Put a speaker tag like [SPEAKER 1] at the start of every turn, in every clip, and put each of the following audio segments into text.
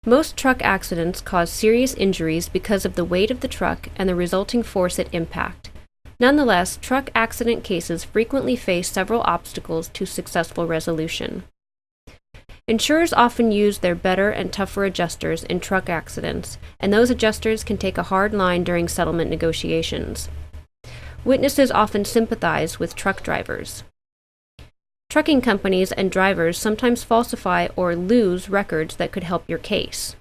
[SPEAKER 1] Most truck accidents cause serious injuries because of the weight of the truck and the resulting force at impact. Nonetheless, truck accident cases frequently face several obstacles to successful resolution. Insurers often use their better and tougher adjusters in truck accidents, and those adjusters can take a hard line during settlement negotiations. Witnesses often sympathize with truck drivers. Trucking companies and drivers sometimes falsify or lose records that could help your case.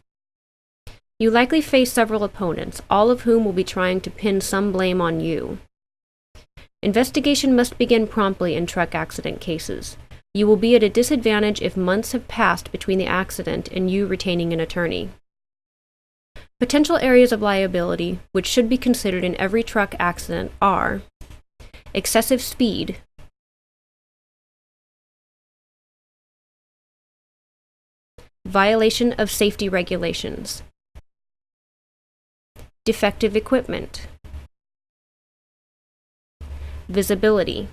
[SPEAKER 1] You likely face several opponents, all of whom will be trying to pin some blame on you. Investigation must begin promptly in truck accident cases. You will be at a disadvantage if months have passed between the accident and you retaining an attorney. Potential areas of liability, which should be considered in every truck accident, are excessive speed, violation of safety regulations, defective equipment, visibility,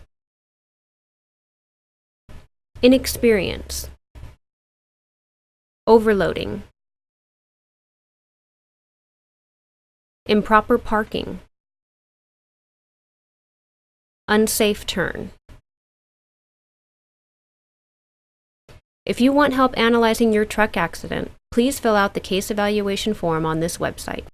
[SPEAKER 1] inexperience, overloading, improper parking, unsafe turn. If you want help analyzing your truck accident, please fill out the case evaluation form on this website.